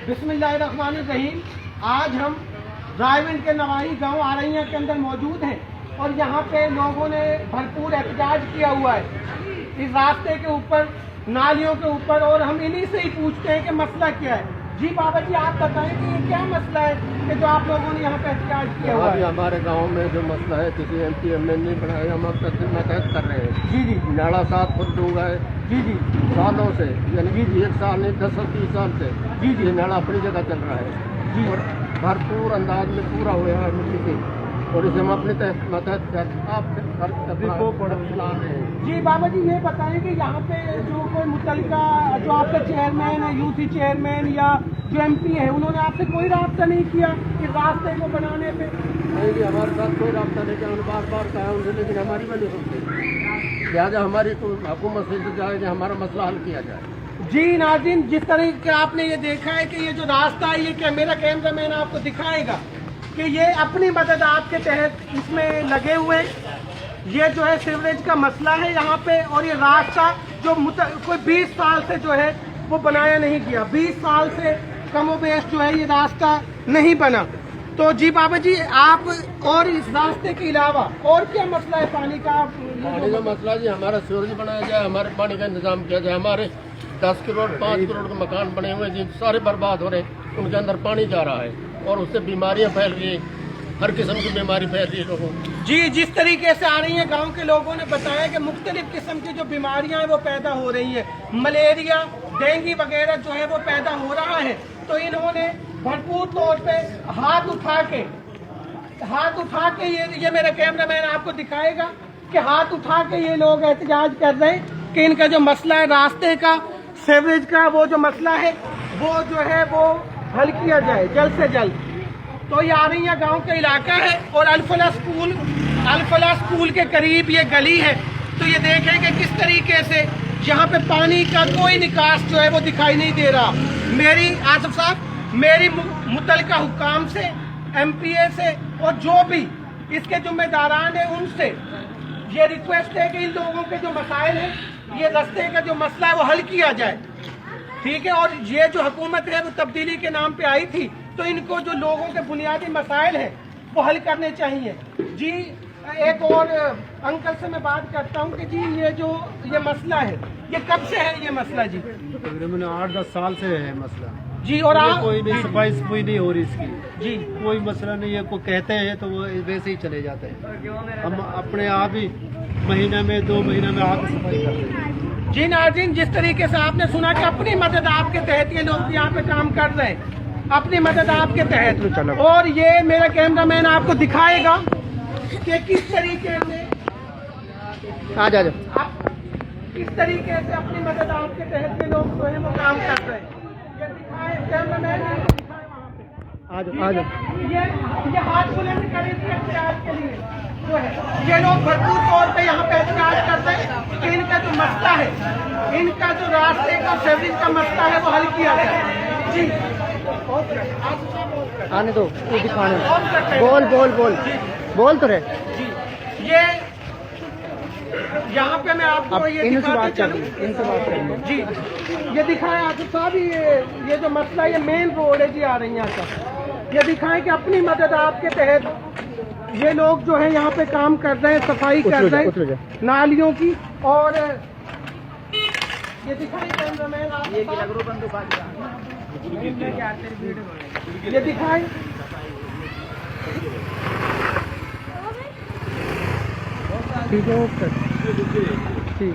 بسم اللہ الرحمن الرحیم. آج ہم رائے کے نواحی گاؤں آرئیہ کے اندر موجود ہیں اور یہاں پہ لوگوں نے بھرپور احتجاج کیا ہوا ہے اس راستے کے اوپر, نالیوں کے اوپر, اور ہم انہی سے ہی پوچھتے ہیں کہ مسئلہ کیا ہے. جی بابا جی, آپ بتائیں کہ یہ کیا مسئلہ ہے کہ جو آپ لوگوں نے یہاں پہ احتجاج کیا ہوا ہے؟ ہمارے گاؤں میں جو مسئلہ ہے کسی M P M L A بنایا, ہم اب تک محنت کر رہے ہیں. جی جی نالا 7 فٹ ڈونگا ہے. جی جی سالوں سے, یعنی کہ 1 سال نہیں 10 اور 30 سال سے یہ نالا اپنی جگہ چل رہا ہے اور بھرپور انداز میں پورا ہوا ہے مٹی سے, اور اسے ہم اپنے متحد چلا رہے ہیں. جی بابا جی, یہ بتائیں کہ یہاں پہ جو کوئی متعلقہ جو آپ کا چیئرمین ہے, یوتھی چیئرمین یا جو ایم پی ہے, انہوں نے آپ سے کوئی رابطہ نہیں کیا اس راستے کو بنانے پہ؟ نہیں جی, ہمارے ساتھ کوئی رابطہ نہیں کیا. انہوں نے بار کہا ان سے, لیکن ہماری میں نہیں سنتے. لہٰذا ہماری حکومت سے جائے کہ ہمارا مسئلہ حل کیا جائے. جی ناظرین, جس طرح کہ آپ نے یہ دیکھا ہے کہ یہ جو راستہ ہے, یہ کہ میرا کیمرہ مین آپ کو دکھائے گا کہ یہ اپنی مدد آپ کے تحت اس میں لگے ہوئے. یہ جو ہے سیوریج کا مسئلہ ہے یہاں پہ, اور یہ راستہ جو کوئی 20 سال سے جو ہے وہ بنایا نہیں گیا. 20 سال سے کم و بیش جو ہے یہ راستہ نہیں بنا. تو جی بابا جی, آپ اور اس راستے کے علاوہ اور کیا مسئلہ ہے پانی کا؟ پانی کا مسئلہ جی, ہمارا سیوریج بنایا جائے, ہمارے پانی کا انتظام کیا جائے. ہمارے 10 کروڑ 5 کروڑ کے مکان بنے ہوئے جی, سارے برباد ہو رہے ہیں. ان کے اندر پانی جا رہا ہے اور اس سے بیماریاں پھیل رہی ہیں, ہر قسم کی بیماری پھیل رہی ہے لوگوں کو. جی, جس طریقے سے آ رہی ہیں گاؤں کے لوگوں نے بتایا کہ مختلف قسم کی جو بیماریاں ہیں وہ پیدا ہو رہی ہیں. ملیریا, ڈینگی وغیرہ جو ہے وہ پیدا ہو رہا ہے. تو انہوں نے بھرپور طور پہ ہاتھ اٹھا کے یہ میرا کیمرہ مین آپ کو دکھائے گا کہ ہاتھ اٹھا کے یہ لوگ احتجاج کر رہے ہیں کہ ان کا جو مسئلہ ہے راستے کا, سیوریج کا, وہ جو مسئلہ ہے وہ جو ہے وہ حل کیا جائے جلد سے جلد. تو یہ آرئیہ گاؤں کا علاقہ ہے اور الفلاح اسکول کے قریب یہ گلی ہے. تو یہ دیکھیں کہ کس طریقے سے یہاں پہ پانی کا کوئی نکاس جو ہے وہ دکھائی نہیں دے رہا. میری آصف صاحب, میری متعلقہ حکام سے, ایم پی اے سے, اور جو بھی اس کے ذمہ داران ہیں ان سے یہ ریکویسٹ ہے کہ ان لوگوں کے جو مسائل ہیں, یہ راستے کا جو مسئلہ ہے وہ حل کیا جائے. ٹھیک ہے, اور یہ جو حکومت ہے وہ تبدیلی کے نام پہ آئی تھی, تو ان کو جو لوگوں کے بنیادی مسائل ہیں وہ حل کرنے چاہیے. جی, ایک اور انکل سے میں بات کرتا ہوں کہ جی یہ مسئلہ ہے, یہ کب سے ہے یہ مسئلہ؟ جی تقریباً 8-10 سال سے ہے مسئلہ. جی, اور آپ کوئی نہیں صفائی نہیں ہو رہی اس کی. جی, کوئی مسئلہ نہیں ہے. کوئی کہتے ہیں تو وہ ویسے ہی چلے جاتے ہیں. ہم اپنے آپ ہی مہینہ میں 2 مہینہ میں آ کے صفائی کرتے ہیں. جی ناظرین, جس طریقے سے آپ نے سنا کہ اپنی مدد آپ کے تحت یہ لوگ یہاں پہ کام کر رہے ہیں, اپنی مدد آپ کے تحت, اور یہ میرا کیمرہ مین آپ کو دکھائے گا کہ کس طریقے سے کس طریقے سے اپنی مدد آپ کے تحت یہ لوگ جو ہے وہ کام کر رہے ہیں. یہ دکھائے کیمرہ مین, یہ ہاتھ بلند کریں گے احتجاج کے لیے جو ہے. یہ لوگ بھرپور طور پہ یہاں پہ احتجاج کرتے ہیں کہ ان کا جو مسئلہ ہے, ان کا جو راستے کا سیوریج کا مسئلہ ہے وہ حل کیا جائے. جی آنے دو, دکھانے بول تو رہے. جی, یہ یہاں پہ میں آپ کو یہ دکھاتے چلوں. جی, یہ دکھائیں آصف صاحب, یہ جو مسئلہ ہے یہ مین روڈ ہے جی آرئیہ کا. یہ دکھائیں کہ اپنی مدد آپ کے تحت یہ لوگ جو ہے یہاں پہ کام کر رہے ہیں, صفائی کر رہے ہیں نالیوں کی. اور یہ دکھائیں کیمرہ مین آپ, یہ دکھائیں. ٹھیک ہے, ٹھیک ہے.